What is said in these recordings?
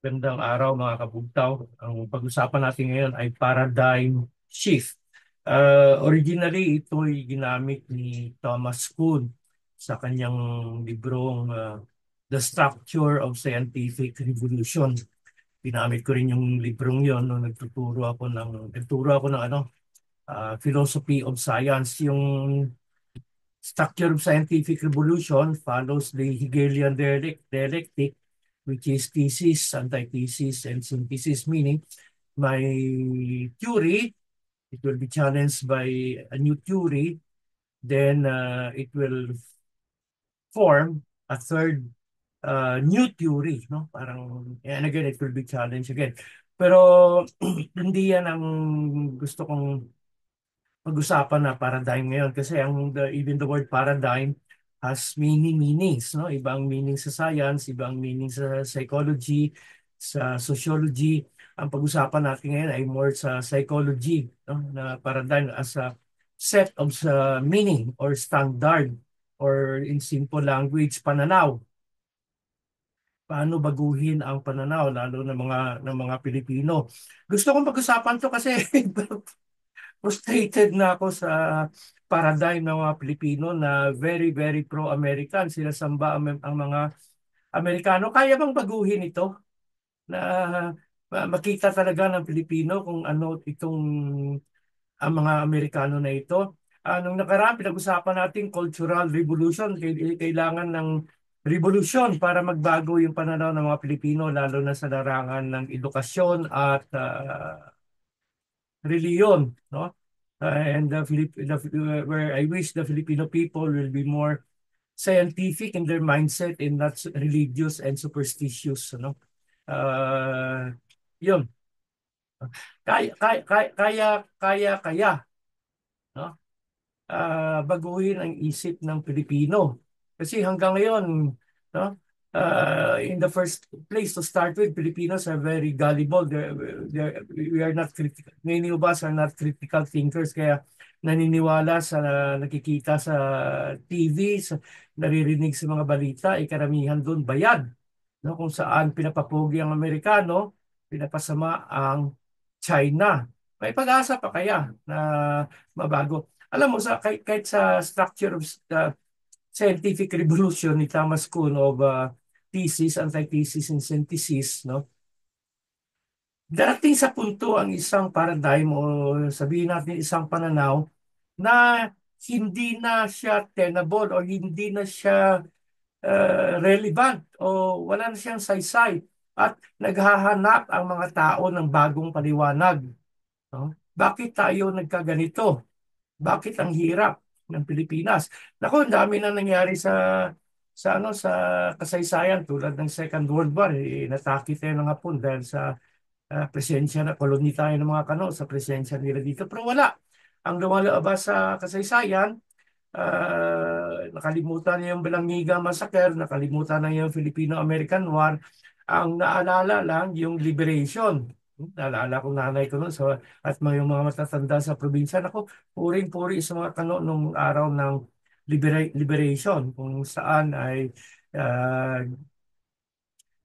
Gandang araw mga kabugtaw. Ang pag-usapan natin ngayon ay paradigm shift. Originally, ito ay ginamit ni Thomas Kuhn sa kanyang librong The Structure of Scientific Revolution. Ginamit ko rin yung librong yon nung nagtuturo ako ng philosophy of science. Yung Structure of Scientific Revolution follows the Hegelian dialectic, which is thesis, antithesis, and synthesis, meaning my theory, it will be challenged by a new theory, then it will form a third new theory, no? Parang, and again, it will be challenged again. Pero hindi yan ang gusto kong pag-usapan na paradigm ngayon kasi even the word paradigm has many meanings, no? Ibang meaning sa science, ibang meaning sa psychology, sa sociology. Ang pag-usapan natin ngayon ay more sa psychology, no? Na paradigm as a set of meaning or standard or in simple language, pananaw. Paano baguhin ang pananaw lalo ng mga Pilipino. Gusto kong pag-usapan 'to kasi frustrated na ako sa paradigm ng mga Pilipino na very, very pro-American. Sinasamba ang mga Amerikano. Kaya bang baguhin ito? Na makita talaga ng Pilipino kung ano itong ang mga Amerikano na ito. Nung nakaraan, pinag-usapan natin cultural revolution. Kailangan ng revolution para magbago yung pananaw ng mga Pilipino, lalo na sa larangan ng edukasyon at reliyon, no? And where I wish the Filipino people will be more scientific in their mindset and not religious and superstitious, no? Uh, Yun. Kaya, no? Baguhin ang isip ng Pilipino. Kasi hanggang ngayon, no? In the first place to start with, Filipinos are very gullible. We are not critical. Many of us are not critical thinkers. Kaya naniniwala sa nakikita sa TV, naririnig sa mga balita, karamihan doon bayad. No? Kung saan pinapapogi ang Amerikano, pinapasama ang China. May pag-asa pa kaya na mabago? Alam mo, kahit sa structure of the scientific revolution ni Thomas Kuhn of thesis, antithesis, and synthesis, no? Darating sa punto ang isang paradigm o sabihin natin isang pananaw na hindi na siya tenable o hindi na siya relevant o wala na siyang saysay at naghahanap ang mga tao ng bagong paliwanag. No? Bakit tayo nagkaganito? Bakit ang hirap ng Pilipinas? Naku, ang dami na nangyari sa kasaysayan tulad ng Second World War, natake tayo ng Hapon dahil sa presensya na koloni tayo ng mga Kano sa presensya nila dito. Pero wala. Ang lumalabas sa kasaysayan, nakalimutan niya yung Balangiga Massacre, nakalimutan na yung Filipino-American War. Ang naalala lang yung liberation. Naalala ko nanay ko noon at yung mga matatanda sa probinsya. Ako, puring-puri sa mga kano nung araw ng liberation kung saan ay uh,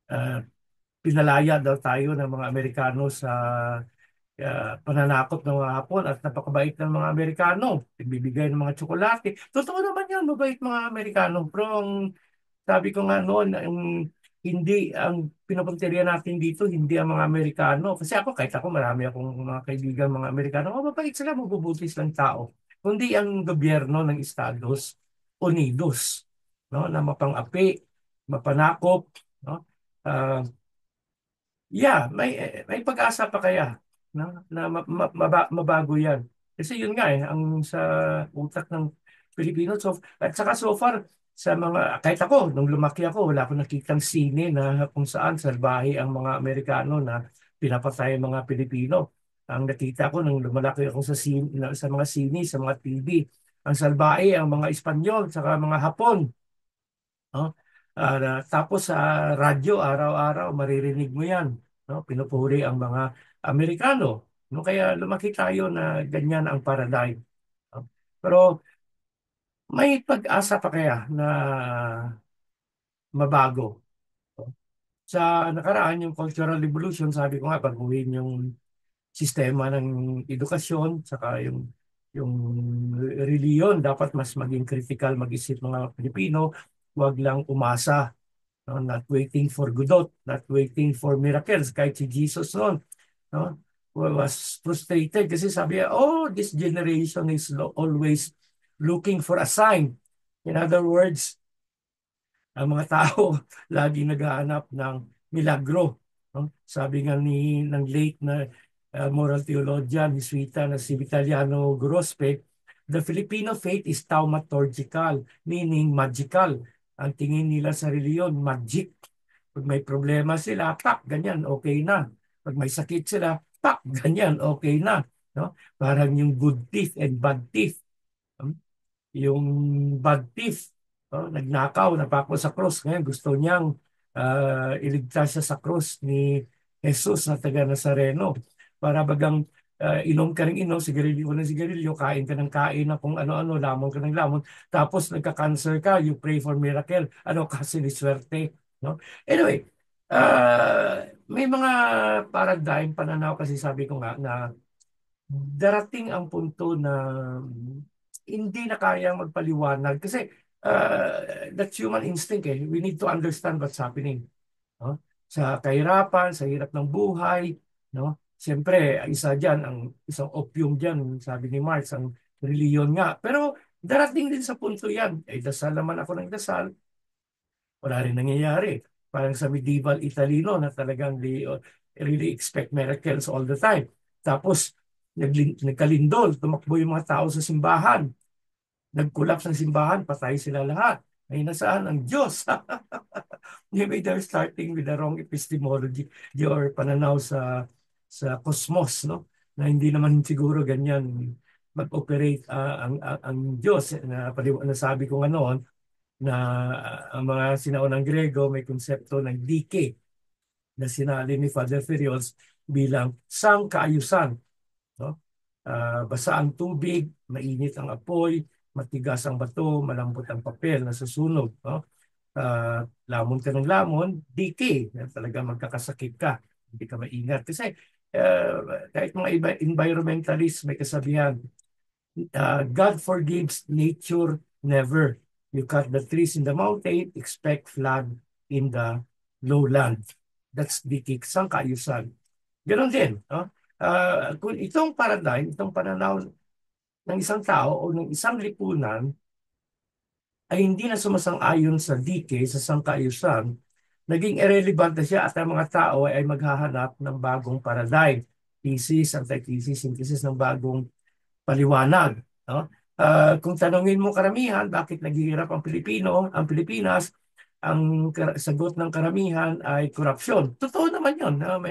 uh, pinalaya daw tayo ng mga Amerikano sa pananakop ng mga Hapon at napakabait ng mga Amerikano. Nagbibigay ng mga tsokolate. Totoo naman yan, mabait mga Amerikano. Pero sabi ko nga noon, hindi ang pinupunteriya natin dito, hindi ang mga Amerikano. Kasi ako, kahit ako, marami akong mga kaibigan mga Amerikano. Mababait sila, mabubuti silang tao. Kundi ang gobyerno ng Estados Unidos, no, na mapang-api, mapanakop, no? Ah, Yeah, may pag-asa pa kaya na mabago 'yan. Kasi yun nga ang sa utak ng Pilipino. So, at saka so far sa mga kahit ako nung lumaki ako wala akong nakitang sine na kung saan salbahe ang mga Amerikano na pinapatay ang mga Pilipino. Ang nakita ko nung lumalaki ako sa mga sine, sa mga TV, ang salbahe ang mga Espanyol saka mga Hapon. No? Tapos sa radyo, araw-araw, maririnig mo yan. No? Pinupuri ang mga Amerikano. No? Kaya lumaki tayo na ganyan ang paradigm. No? Pero may pag-asa pa kaya na mabago. No? Sa nakaraan, yung Cultural Revolution, sabi ko nga, baguhin yung sistema ng edukasyon, saka yung reliyon, dapat mas maging critical mag-isip mga Pilipino, huwag lang umasa, no? Not waiting for Godot, not waiting for miracles, kahit si Jesus noon, no? Was frustrated kasi sabi niya, oh, this generation is always looking for a sign. In other words, ang mga tao lagi naghahanap ng milagro. No? Sabi nga ng late na moral theologian, Jesuita na si Vitaliano Grospe, the Filipino faith is thaumaturgical, meaning magical. Ang tingin nila sa reliyon, magic. Pag may problema sila, pak, ganyan, okay na. Pag may sakit sila, pak, ganyan, okay na. No? Parang yung good teeth and bad teeth. Yung bad thief, nagnakaw, napako sa krus. Ngayon gusto niyang iligtas siya sa krus ni Jesus na taga Nazareno. Para bagang inom ka ng inom, sigarilyo ka ng sigarilyo, kain ka ng kain na kung ano-ano, lamon ka ng lamon, tapos nagka-cancer ka, you pray for miracle. Ano kasi ni swerte. No? Anyway, may mga paradigm, pananaw kasi sabi ko nga na darating ang punto na hindi na kayang magpaliwanag kasi that's human instinct eh. We need to understand what's happening. No? Sa kahirapan, sa hirap ng buhay, no? Siyempre, isa diyan ang isang opium diyan, sabi ni Marx, ang reliyon nga. Pero darating din sa punto 'yan. Eh, dasal naman ako ng dasal, wala rin nangyayari. Parang sa medieval Italino na talagang they really expect miracles all the time. Tapos, nagkalindol, tumakbo yung mga tao sa simbahan. Nag-collapse ang simbahan, patay sila lahat. Ay nasaan ang Diyos? Maybe they're starting with the wrong epistemology or pananaw sa cosmos, no? Na hindi naman siguro ganyan mag-operate ang Diyos. Nasabi ko nga noon, na ang mga sinaunang Grego may konsepto ng decay na sinali ni Father Ferriol bilang sangkaayusan. No? Basa ang tubig, mainit ang apoy, matigas ang bato, malambot ang papel na susunog. No? Lamon ka ng lamon, decay. Talaga magkakasakit ka. Hindi ka maingat. Kasi kahit mga environmentalists may kasabihan, God forgives, nature never. You cut the trees in the mountain, expect flood in the lowland. That's the kiksang kaayusan. Ganon din. No? Kung itong paradigm, itong pananaw ng isang tao o ng isang lipunan ay hindi na sumasang-ayon sa decay, sa sangkayusan, naging irrelevant na siya at ang mga tao ay maghahanap ng bagong paradigm. Thesis, antithesis, synthesis ng bagong paliwanag. No? Kung tanungin mo karamihan, bakit naghihirap ang Pilipino, ang Pilipinas, ang sagot ng karamihan ay korupsyon. Totoo naman yun. No?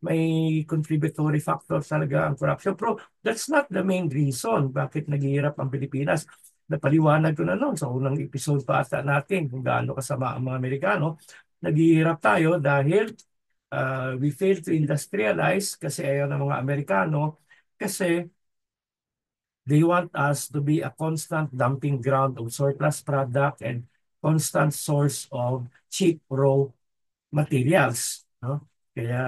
May contributory factor talaga ang korupsyon. Pero that's not the main reason bakit naghihirap ang Pilipinas. Napaliwanag ko na noon sa unang episode pa ata natin kung gaano kasama ang mga Amerikano. Naghihirap tayo dahil we fail to industrialize kasi ayaw ng mga Amerikano kasi they want us to be a constant dumping ground of surplus product and constant source of cheap raw materials. No? Kaya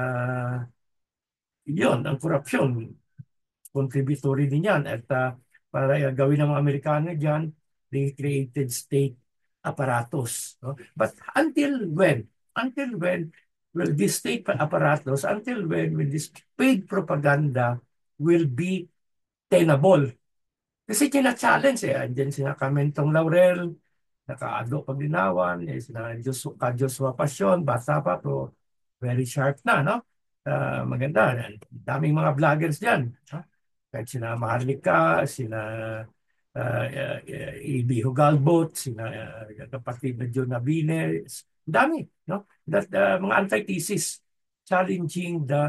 yun, ang korupsyon, contributory din yan. At para gawin ng mga Amerikano dyan, they created state apparatus. No? But until when? Until when will this state apparatus, until when will this paid propaganda will be tenable? Kasi challenge eh. Andiyan sina Camentong Laurel, naka-Ado Paglinawan, sina Joshua Passion, bata pa pero very sharp na, no? Maganda. Daming mga vloggers dyan. Ha? Kahit sina Maharlika, sina Ibi Hugalbot, sina kapatid na John Nabine. Dami, no? Mga antithesis challenging the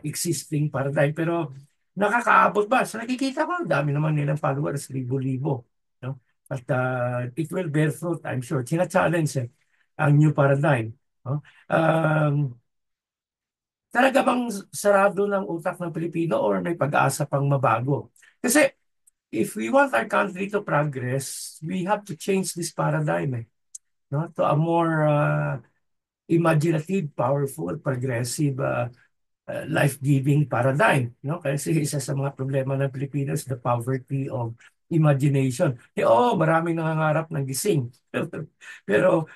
existing paradigm. Pero nakakaabot ba? Sa nakikita ko, dami naman nilang followers, libo-libo. No? At it will bear fruit, I'm sure. Sina-challenge ang new paradigm. No? Talaga bang sarado ng utak ng Pilipino or may pag-asa pang mabago? Kasi if we want our country to progress, we have to change this paradigm no? To a more imaginative, powerful, progressive, life-giving paradigm. No? Kasi isa sa mga problema ng Pilipinas, the poverty of imagination. Maraming nangangarap ng gising. Pero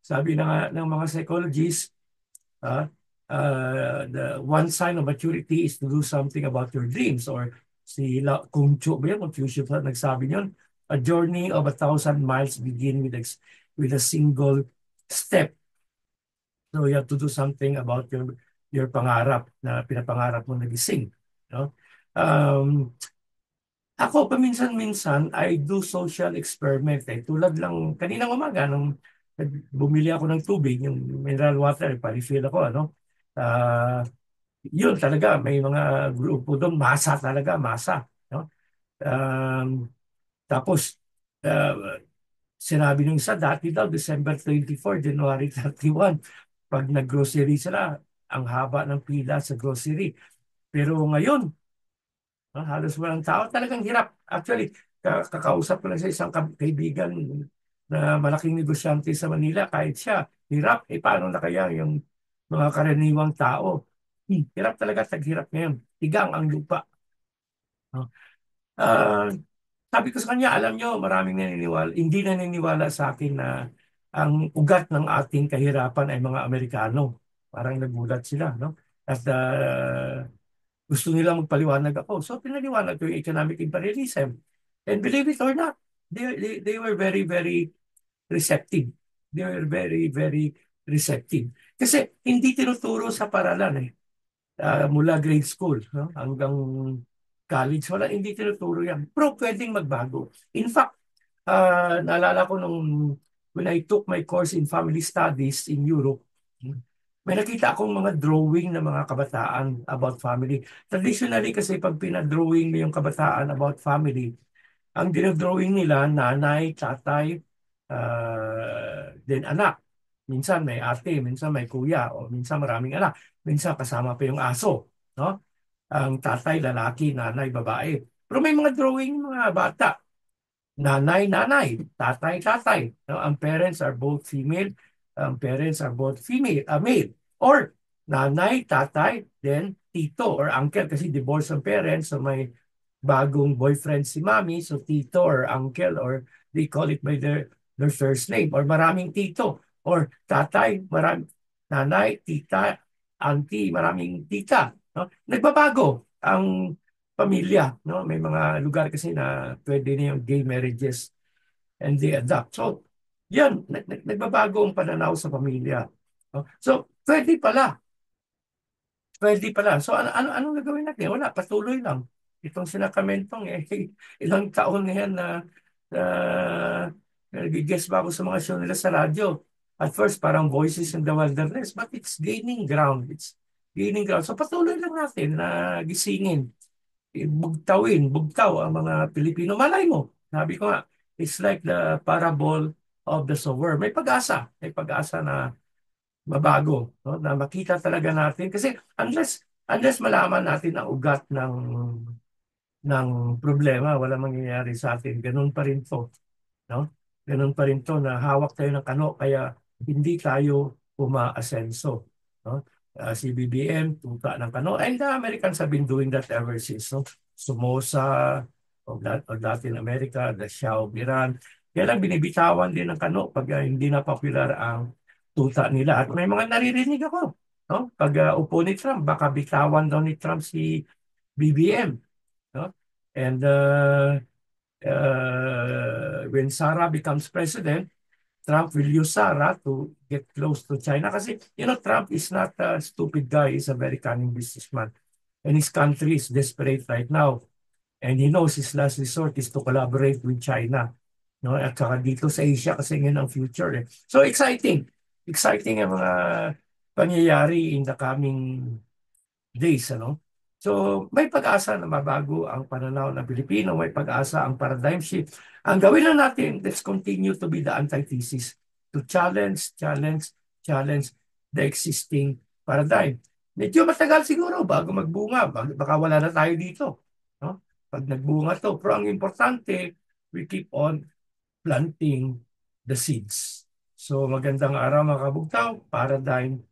sabi ng mga psychologists, uh, the one sign of maturity is to do something about your dreams. Or Kung Chu ba yun? Confucius pa nagsabi yun. A journey of 1,000 miles begin with a single step. So you have to do something about your pangarap na pinapangarap mo nagising. No? Um, Ako, paminsan-minsan, I do social experiment. Tulad lang, kaninang umaga, nung bumili ako ng tubig, yung mineral water, pa-refill ako, ano? Ah, Yun talaga, may mga grupo doon, masa talaga, masa. No? Tapos, uh, sinabi nung isa, dati daw, December 24, January 31, pag nag-grocery sila, ang haba ng pila sa grocery. Pero ngayon, halos walang tao. Talagang hirap. Actually, kakausap ko lang sa isang kaibigan na malaking negosyante sa Manila. Kahit siya, hirap. Paano na kaya yung mga karaniwang tao? Hirap talaga, taghirap ngayon. Tigang ang lupa. No? Ah, Sabi ko sa kanya, alam nyo, maraming naniniwala, hindi naniniwala sa akin na ang ugat ng ating kahirapan ay mga Amerikano. Parang nagulat sila, no? At gusto nila magpaliwanag ako. So, pinaliwanag ko yung economic imperialism. And believe it or not, they were very, very receptive. They were very, very receptive. Kasi hindi tinuturo sa paralan mula grade school, no? Hanggang college. Hindi tinuturo yan. Pero pwedeng magbago. In fact, naalala ko when I took my course in family studies in Europe, may nakita akong mga drawing ng mga kabataan about family. Traditionally kasi pag pinadrawing mo yung kabataan about family, ang dinodrawing nila, nanay, tatay, then anak. Minsan may ate, minsan may kuya, o minsan maraming anak. Minsan kasama pa yung aso. No? Ang tatay, lalaki, nanay, babae. Pero may mga drawing mga bata. Nanay, nanay, tatay, tatay. No? Ang parents are both female. Ang parents are both male. Or nanay, tatay, then tito or uncle kasi divorce ang parents. So may bagong boyfriend si mami, so tito or uncle or they call it by their first name. Or maraming tito. Or tatay, nanay, tita, auntie, maraming tita. No? Nagbabago ang pamilya. No? May mga lugar kasi na pwede na yung gay marriages and they adopt. So, yan, nagbabago ang pananaw sa pamilya. No? So, pwede pala. So, anong gagawin natin? Wala, patuloy lang. Itong sinakamentong, ilang taon na yan na nag-guess ba ako sa mga show nila sa radyo. At first, parang Voices in the Wilderness, but it's gaining ground. It's gaining ground. So, patuloy lang natin na gisingin, bugtaw ang mga Pilipino. Malay mo, sabi ko nga, it's like the parable of the sower. May pag-asa na mabago, no? Na makita talaga natin. Kasi unless malaman natin ang ugat ng problema, wala mangyayari sa atin. Ganun pa rin to. No? Ganun pa rin to na hawak tayo ng kano kaya hindi tayo umaasenso. No? Si BBM, tuta ng kano. And the Americans have been doing that ever since. No? Somoza, of Latin America, the Shah of Iran. Kaya lang binibitawan din ng kano pag hindi na popular ang tuta nila. At may mga naririnig ako. No? Pag upo ni Trump, baka bitawan daw ni Trump si BBM. No? And when Sarah becomes president, Trump will use Sarah to get close to China. Kasi, Trump is not a stupid guy. He's a very cunning businessman. And his country is desperate right now. And he knows his last resort is to collaborate with China. No? At saka dito sa Asia kasi yun ang future. So, exciting. Exciting ang mga pangyayari in the coming days. So, may pag-asa na mabago ang pananaw ng Pilipino, may pag-asa ang paradigm shift. Ang gawin lang natin, let's continue to be the antithesis, to challenge the existing paradigm. Medyo matagal siguro bago magbunga, baka wala na tayo dito. No? Pag nagbunga to. Pero ang importante, we keep on planting the seeds. So magandang araw mga kabugtaw, paradigm